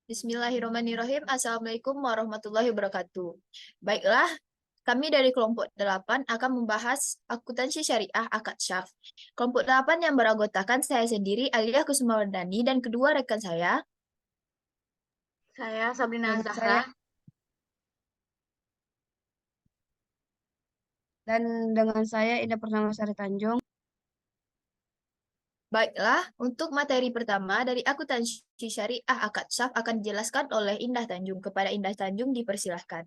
Bismillahirrahmanirrahim. Assalamualaikum warahmatullahi wabarakatuh. Baiklah, kami dari kelompok 8 akan membahas akuntansi syariah akad syaf. Kelompok 8 yang beranggotakan saya sendiri Alia Kusumawardani dan kedua rekan saya. Saya Sabrina Dengan Zahra. saya dan dengan saya Ida Purnamasari Tanjung. Baiklah, untuk materi pertama dari akuntansi syariah akad syaf akan dijelaskan oleh Indah Tanjung. Kepada Indah Tanjung dipersilahkan.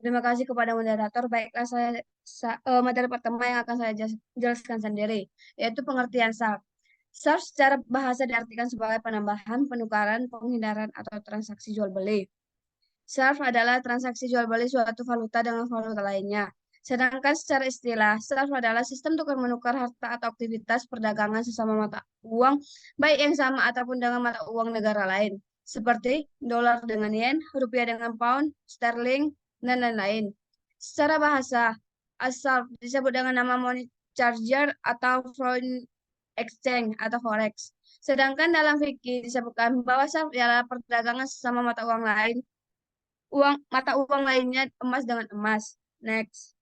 Terima kasih kepada moderator. Baiklah, materi pertama yang akan saya jelaskan sendiri, yaitu pengertian SARF. SARF secara bahasa diartikan sebagai penambahan, penukaran, penghindaran, atau transaksi jual beli. SARF adalah transaksi jual beli suatu valuta dengan valuta lainnya. Sedangkan secara istilah, SARF adalah sistem tukar menukar harta atau aktivitas perdagangan sesama mata uang, baik yang sama ataupun dengan mata uang negara lain, seperti dolar dengan yen, rupiah dengan pound, sterling, dan lain-lain. Secara bahasa, SARF disebut dengan nama money charger atau foreign exchange atau forex. Sedangkan dalam fikih disebutkan bahwa SARF adalah perdagangan sesama mata uang lainnya emas dengan emas. Next.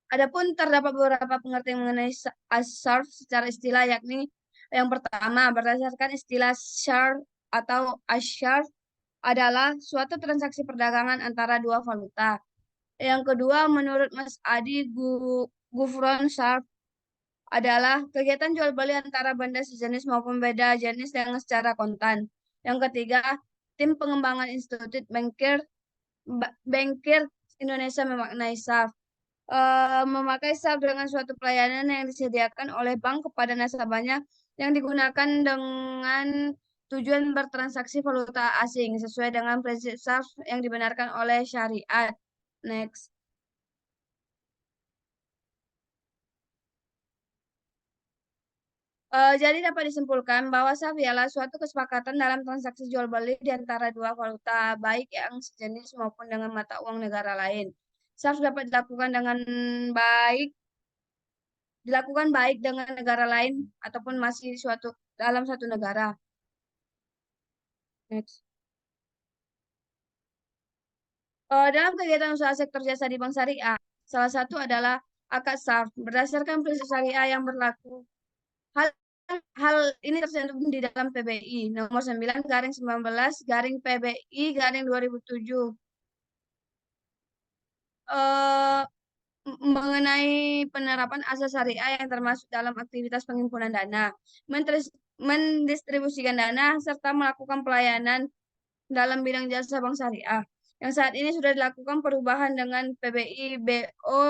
Adapun terdapat beberapa pengertian mengenai SARF secara istilah, yakni yang pertama, berdasarkan istilah SARF atau asyarf adalah suatu transaksi perdagangan antara dua valuta. Yang kedua, menurut Mas Adi Gufron, SARF adalah kegiatan jual beli antara benda sejenis maupun beda jenis dengan secara kontan. Yang ketiga, tim pengembangan Institut Bankir Indonesia memaknai SARF. Memakai SARF dengan suatu pelayanan yang disediakan oleh bank kepada nasabahnya yang digunakan dengan tujuan bertransaksi valuta asing sesuai dengan prinsip SARF yang dibenarkan oleh syariat. Next. Jadi dapat disimpulkan bahwa SARF ialah suatu kesepakatan dalam transaksi jual beli di antara dua valuta, baik yang sejenis maupun dengan mata uang negara lain. SARF dapat baik dilakukan baik dengan negara lain ataupun masih dalam satu negara. Next. Dalam kegiatan usaha sektor jasa di Bank Syariah, salah satu adalah akad SARF. Berdasarkan prinsip syariah yang berlaku, hal hal ini tercantum di dalam PBI nomor 9 garing 19 garing PBI garing 2007. Eh, mengenai penerapan asas syariah yang termasuk dalam aktivitas penghimpunan dana, mendistribusikan dana, serta melakukan pelayanan dalam bidang jasa bank syariah. Yang saat ini sudah dilakukan perubahan dengan PBI BO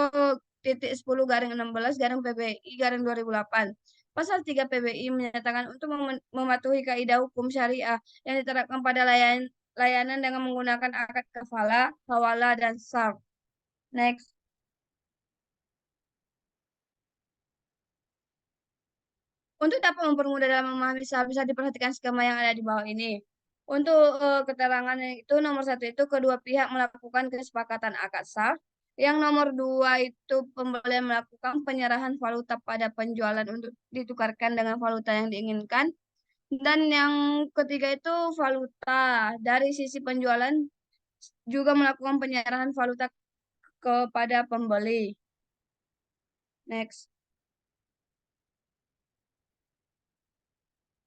titik 10 garing 16 garing PBI garing 2008. Pasal 3 PBI menyatakan untuk mematuhi kaidah hukum syariah yang diterapkan pada layanan dengan menggunakan akad kafalah, hawala, dan sarf. Next. Untuk dapat mempermudah dalam memahami SARF, bisa diperhatikan skema yang ada di bawah ini. Untuk keterangan itu, nomor 1 itu kedua pihak melakukan kesepakatan akad SARF. Yang nomor 2 itu pembelian melakukan penyerahan valuta pada penjualan untuk ditukarkan dengan valuta yang diinginkan. Dan yang ketiga itu valuta. Dari sisi penjualan juga melakukan penyerahan valuta kepada pembeli. Next.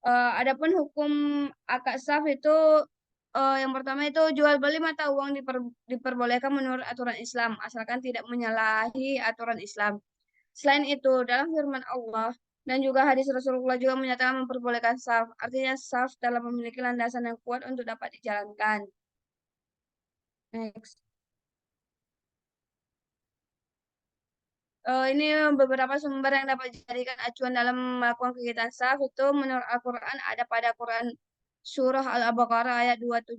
Adapun hukum akad saf itu yang pertama itu jual beli mata uang diperbolehkan menurut aturan Islam asalkan tidak menyalahi aturan Islam. Selain itu, dalam firman Allah dan juga hadis Rasulullah juga menyatakan memperbolehkan saf. Artinya saf dalam memiliki landasan yang kuat untuk dapat dijalankan. Next. Ini beberapa sumber yang dapat dijadikan acuan dalam melakukan kegiatan saf itu menurut Al-Quran ada pada Quran Surah Al-Baqarah ayat 275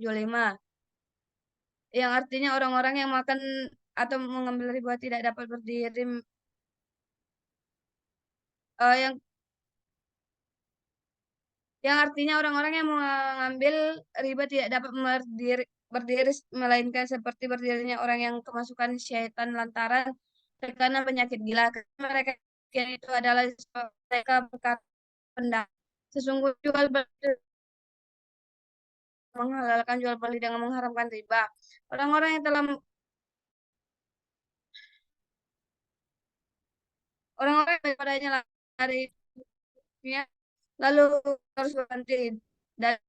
yang artinya orang-orang yang makan atau mengambil riba tidak dapat berdiri yang artinya orang-orang yang mengambil riba tidak dapat berdiri melainkan seperti berdirinya orang yang kemasukan syaitan lantaran terkena penyakit gila. Mereka itu adalah mereka berkata pendapat. Sesungguhnya jual beli menghalalkan jual beli dengan mengharamkan riba. Orang-orang yang telah orang-orang yang padanya dari dunia lalu harus berhenti dan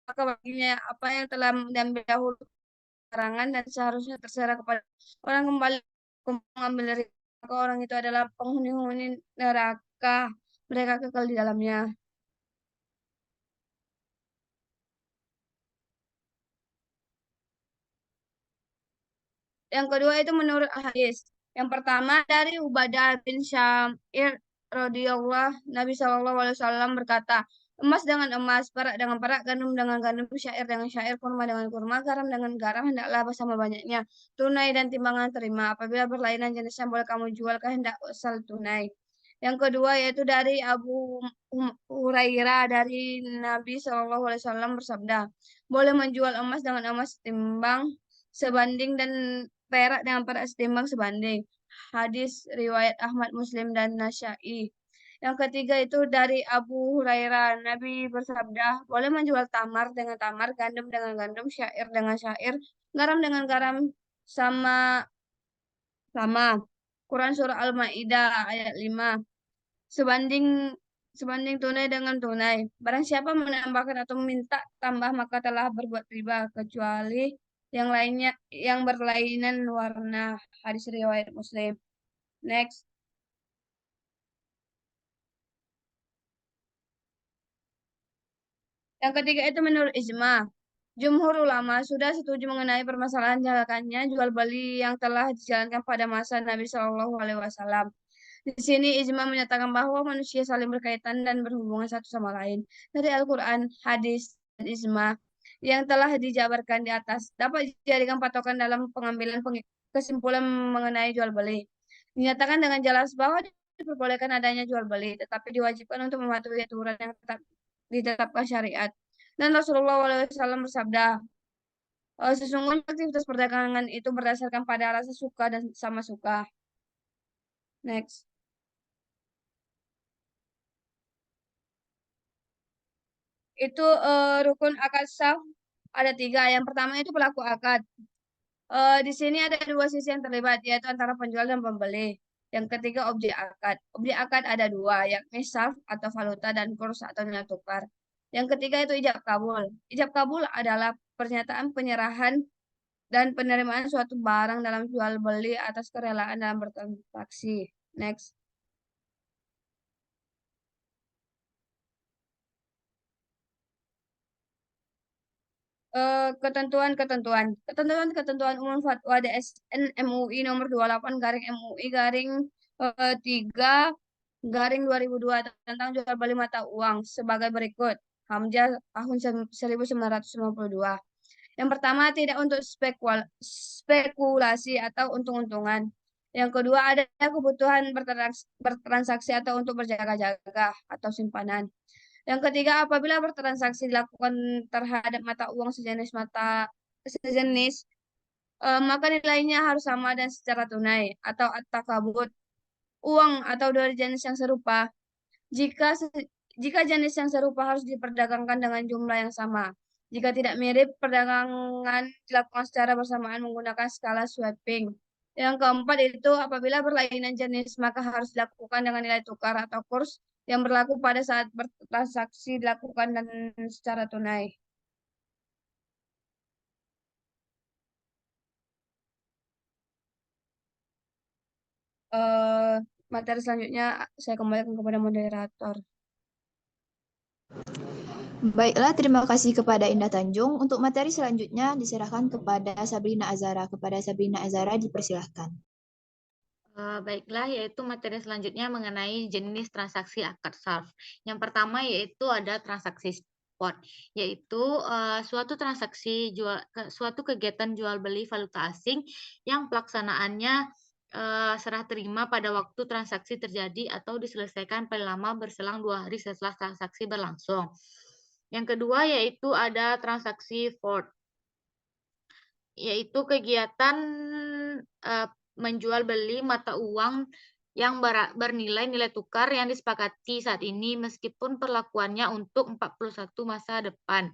maka baginya apa yang telah diambil dahulu larangan dan seharusnya terserah kepada orang kembali mengambil dari maka orang itu adalah penghuni-penghuni neraka, mereka kekal di dalamnya. Yang kedua itu menurut hadis. Yang pertama dari Ubadah bin Syamir radhiyallahu Nabi Shallallahu alaihi wasallam berkata, emas dengan emas, perak dengan perak, gandum dengan gandum, syair dengan syair, kurma dengan kurma, garam dengan garam, hendaklah bersama banyaknya. Tunai dan timbangan terima. Apabila berlainan jenisnya boleh kamu jual kehendak asal tunai. Yang kedua yaitu dari Abu Hurairah dari Nabi Shallallahu alaihi wasallam bersabda, boleh menjual emas dengan emas timbang sebanding dan perak dengan perak setimbang sebanding. Hadis riwayat Ahmad Muslim dan Nasyai. Yang ketiga itu dari Abu Hurairah. Nabi bersabda, boleh menjual tamar dengan tamar, gandum dengan gandum, syair dengan syair, garam dengan garam sama sama. Quran surah Al-Maidah ayat 5. Sebanding sebanding tunai dengan tunai. Barang siapa menambahkan atau meminta tambah maka telah berbuat riba kecuali yang lainnya yang berlainan warna. Hadis riwayat Muslim. Next. Yang ketiga itu menurut ijma. Jumhur ulama sudah setuju mengenai permasalahan jalannya jual beli yang telah dijalankan pada masa Nabi Shallallahu Alaihi Wasallam. Di sini ijma menyatakan bahwa manusia saling berkaitan dan berhubungan satu sama lain. Dari Al-Quran, hadis, dan ijma yang telah dijabarkan di atas dapat dijadikan patokan dalam pengambilan kesimpulan mengenai jual beli. Dinyatakan dengan jelas bahwa diperbolehkan adanya jual beli, tetapi diwajibkan untuk mematuhi aturan yang tetap ditetapkan syariat. Dan Rasulullah SAW bersabda, sesungguhnya aktivitas perdagangan itu berdasarkan pada rasa suka dan sama suka. Next. Itu rukun akad sah ada 3. Yang pertama itu pelaku akad. Di sini ada 2 sisi yang terlibat, yaitu antara penjual dan pembeli. Yang ketiga objek akad. Objek akad ada 2, yakni saf atau valuta dan kurs atau nilai tukar. Yang ketiga itu ijab kabul. Ijab kabul adalah pernyataan penyerahan dan penerimaan suatu barang dalam jual beli atas kerelaan dalam bertransaksi. Next. Ketentuan-ketentuan. Ketentuan-ketentuan umum fatwa DSN MUI nomor 28 garing MUI garing 3 garing 2002 tentang jual beli mata uang sebagai berikut. Hamzah tahun 1952. Yang pertama, tidak untuk spekulasi atau untung-untungan. Yang kedua, ada kebutuhan bertransaksi atau untuk berjaga-jaga atau simpanan. Yang ketiga, apabila bertransaksi dilakukan terhadap mata uang sejenis, maka nilainya harus sama dan secara tunai atau at-takabut, uang atau dari jenis yang serupa. Jika jika jenis yang serupa harus diperdagangkan dengan jumlah yang sama. Jika tidak mirip, perdagangan dilakukan secara bersamaan menggunakan skala swapping. Yang keempat itu apabila berlainan jenis, maka harus dilakukan dengan nilai tukar atau kurs yang berlaku pada saat bertransaksi dilakukan dan secara tunai. Eh, Materi selanjutnya saya kembalikan kepada moderator. Baiklah, terima kasih kepada Indah Tanjung. Untuk materi selanjutnya diserahkan kepada Sabrina Azara. Kepada Sabrina Azara dipersilahkan. Baiklah, yaitu materi selanjutnya mengenai jenis transaksi akad salaf. Yang pertama yaitu ada transaksi spot, yaitu suatu kegiatan jual beli valuta asing yang pelaksanaannya serah terima pada waktu transaksi terjadi atau diselesaikan paling lama berselang 2 hari setelah transaksi berlangsung. Yang kedua yaitu ada transaksi forward, yaitu kegiatan menjual beli mata uang yang bernilai nilai tukar yang disepakati saat ini meskipun perlakuannya untuk 41 masa depan.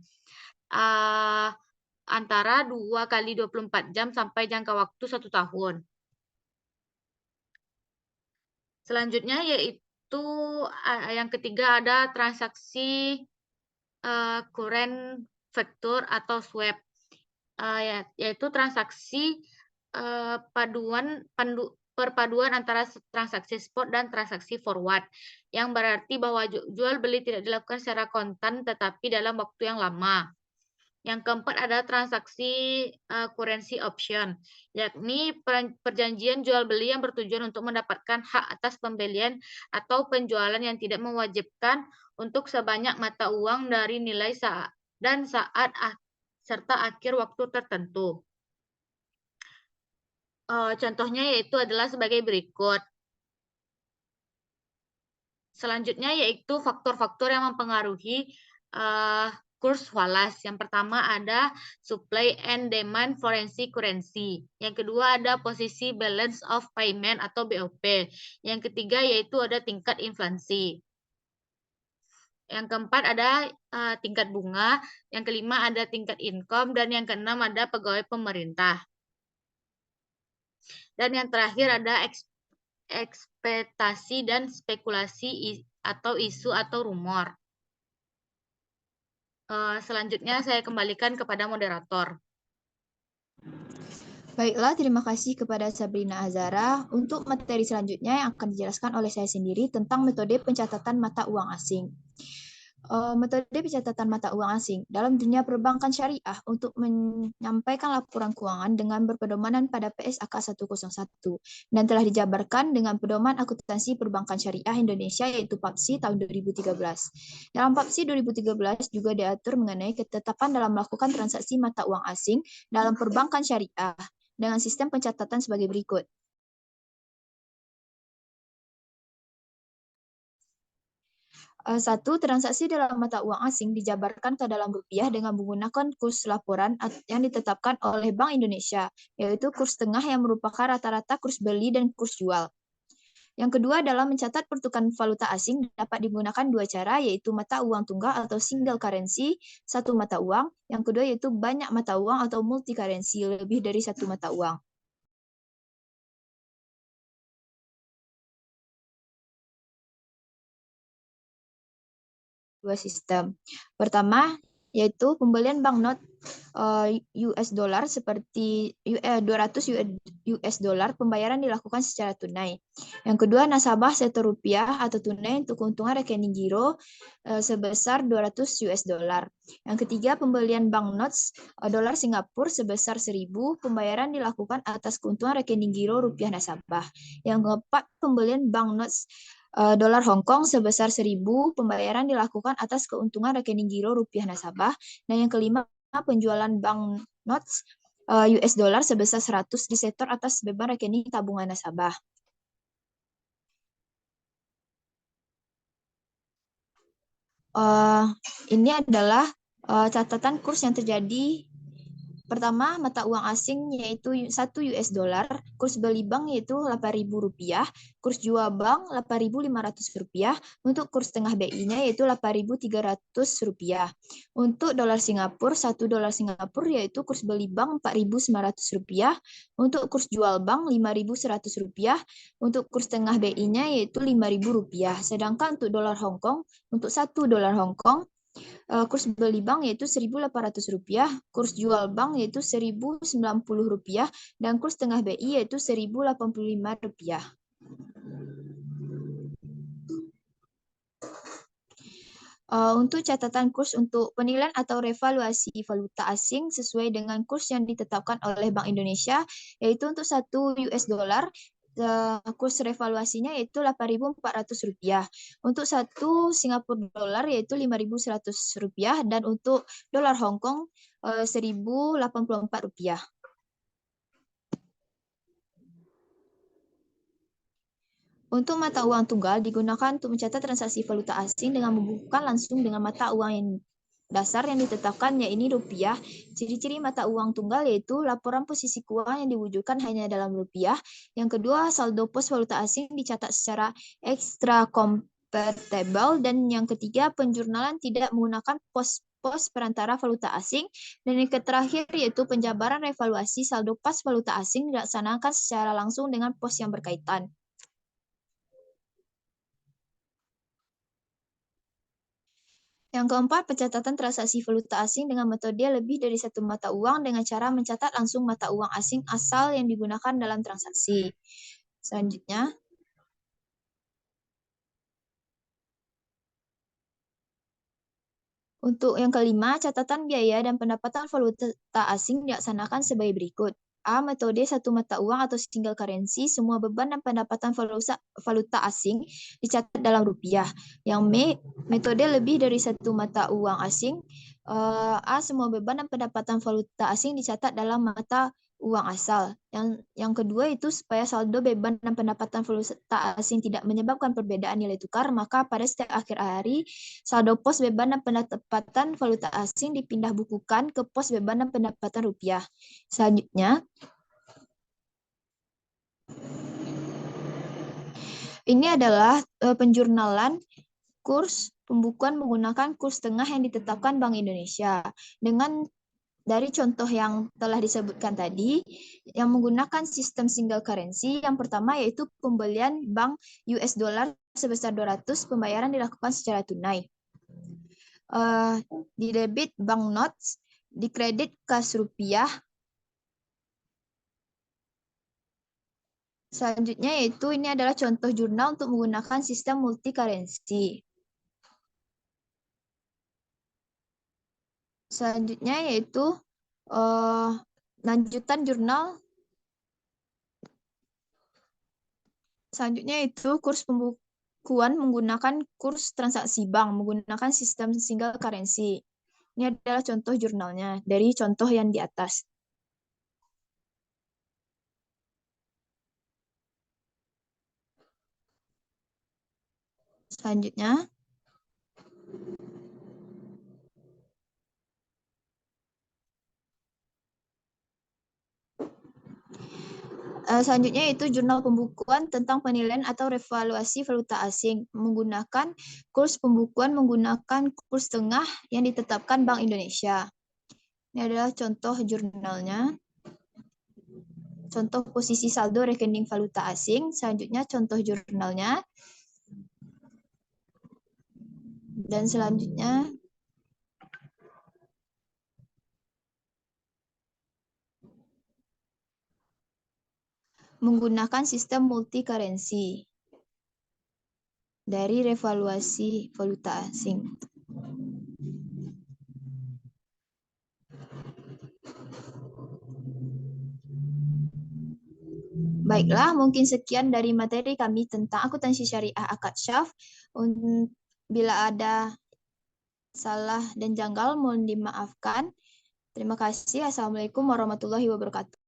Antara 2 kali 24 jam sampai jangka waktu 1 tahun. Selanjutnya yaitu yang ketiga ada transaksi current factor atau swap, yaitu transaksi perpaduan antara transaksi spot dan transaksi forward, yang berarti bahwa jual beli tidak dilakukan secara kontan tetapi dalam waktu yang lama. Yang keempat ada transaksi currency option, yakni perjanjian jual beli yang bertujuan untuk mendapatkan hak atas pembelian atau penjualan yang tidak mewajibkan untuk sebanyak mata uang dari nilai saat serta akhir waktu tertentu. Contohnya yaitu adalah sebagai berikut. Selanjutnya yaitu faktor-faktor yang mempengaruhi kurs Wallace. Yang pertama ada supply and demand foreign currency. Yang kedua ada posisi balance of payment atau BOP. Yang ketiga yaitu ada tingkat inflasi. Yang keempat ada tingkat bunga. Yang kelima ada tingkat income. Dan yang keenam ada pegawai pemerintah. Dan yang terakhir ada ekspektasi dan spekulasi atau isu atau rumor. Selanjutnya saya kembalikan kepada moderator. Baiklah, terima kasih kepada Sabrina Azara. Untuk materi selanjutnya yang akan dijelaskan oleh saya sendiri tentang metode pencatatan mata uang asing. Metode pencatatan mata uang asing dalam dunia perbankan syariah untuk menyampaikan laporan keuangan dengan berpedoman pada PSAK 101 dan telah dijabarkan dengan pedoman akuntansi perbankan syariah Indonesia yaitu PAPSI tahun 2013. Dalam PAPSI 2013 juga diatur mengenai ketetapan dalam melakukan transaksi mata uang asing dalam perbankan syariah dengan sistem pencatatan sebagai berikut. Satu, transaksi dalam mata uang asing dijabarkan ke dalam rupiah dengan menggunakan kurs laporan yang ditetapkan oleh Bank Indonesia, yaitu kurs tengah yang merupakan rata-rata kurs beli dan kurs jual. Yang kedua, dalam mencatat pertukaran valuta asing dapat digunakan dua cara, yaitu mata uang tunggal atau single currency, satu mata uang. Yang kedua yaitu banyak mata uang atau multi currency, lebih dari satu mata uang. Dua sistem. Pertama, yaitu pembelian banknot US dollar seperti 200 US dollar, pembayaran dilakukan secara tunai. Yang kedua, nasabah setor rupiah atau tunai untuk keuntungan rekening giro sebesar 200 US dollar. Yang ketiga, pembelian banknotes dolar Singapura sebesar 1.000, pembayaran dilakukan atas keuntungan rekening giro rupiah nasabah. Yang keempat, pembelian banknotes dolar Hong Kong sebesar 1.000, pembayaran dilakukan atas keuntungan rekening giro rupiah nasabah. Dan yang kelima, penjualan banknotes US dollar sebesar 100 disetor atas beban rekening tabungan nasabah. Ini adalah catatan kurs yang terjadi. Pertama, mata uang asing yaitu 1 US dollar, kurs beli bank yaitu Rp8.000, kurs jual bank Rp8.500, untuk kurs tengah BI-nya yaitu Rp8.300. Untuk dolar Singapura, 1 dolar Singapura yaitu kurs beli bank Rp4.900, untuk kurs jual bank Rp5.100, untuk kurs tengah BI-nya yaitu Rp5.000. Sedangkan untuk dolar Hong Kong, untuk 1 dolar Hong Kong, kurs beli bank yaitu Rp1.800, kurs jual bank yaitu Rp1.090, dan kurs tengah BI yaitu Rp1.085. Untuk catatan kurs untuk penilaian atau revaluasi valuta asing sesuai dengan kurs yang ditetapkan oleh Bank Indonesia, yaitu untuk 1 US dollar, kurs revaluasinya yaitu Rp8.400. Untuk 1 Singapura dolar yaitu Rp5.100, dan untuk dolar Hong Kong Rp1.084. Untuk mata uang tunggal digunakan untuk mencatat transaksi valuta asing dengan menghubungkan langsung dengan mata uang yang dasar yang ditetapkan, yaitu rupiah. Ciri-ciri mata uang tunggal yaitu laporan posisi keuangan yang diwujudkan hanya dalam rupiah. Yang kedua, saldo pos valuta asing dicatat secara ekstra compatible. Dan yang ketiga, penjurnalan tidak menggunakan pos perantara valuta asing. Dan yang terakhir yaitu penjabaran revaluasi saldo pas valuta asing dilaksanakan secara langsung dengan pos yang berkaitan. Yang keempat, pencatatan transaksi valuta asing dengan metode lebih dari satu mata uang dengan cara mencatat langsung mata uang asing asal yang digunakan dalam transaksi. Selanjutnya, untuk yang kelima, catatan biaya dan pendapatan valuta asing dilaksanakan sebagai berikut. A. Metode satu mata uang atau single currency. Semua beban dan pendapatan valuta asing dicatat dalam rupiah. Yang B. Metode lebih dari satu mata uang asing. A. Semua beban dan pendapatan valuta asing dicatat dalam mata uang asal. Yang kedua itu supaya saldo beban dan pendapatan valuta asing tidak menyebabkan perbedaan nilai tukar, maka pada setiap akhir hari saldo pos beban dan pendapatan valuta asing dipindah bukukan ke pos beban dan pendapatan rupiah. Selanjutnya, ini adalah penjurnalan kurs pembukuan menggunakan kurs tengah yang ditetapkan Bank Indonesia. Dari contoh yang telah disebutkan tadi, yang menggunakan sistem single currency, yang pertama yaitu pembelian bank US dollar sebesar 200, pembayaran dilakukan secara tunai. Di debit bank notes, di kredit kas rupiah. Selanjutnya yaitu ini adalah contoh jurnal untuk menggunakan sistem multi currency. Selanjutnya yaitu lanjutan jurnal. Selanjutnya itu kurs pembukuan menggunakan kurs transaksi bank menggunakan sistem single currency. Ini adalah contoh jurnalnya dari contoh yang di atas. Selanjutnya, itu jurnal pembukuan tentang penilaian atau revaluasi valuta asing menggunakan kurs pembukuan menggunakan kurs tengah yang ditetapkan Bank Indonesia. Ini adalah contoh jurnalnya. Contoh posisi saldo rekening valuta asing. Selanjutnya contoh jurnalnya. Dan selanjutnya menggunakan sistem multi currency dari revaluasi valuta asing. Baiklah, mungkin sekian dari materi kami tentang akuntansi syariah akad syaf. Bila ada salah dan janggal, mohon dimaafkan. Terima kasih. Assalamualaikum warahmatullahi wabarakatuh.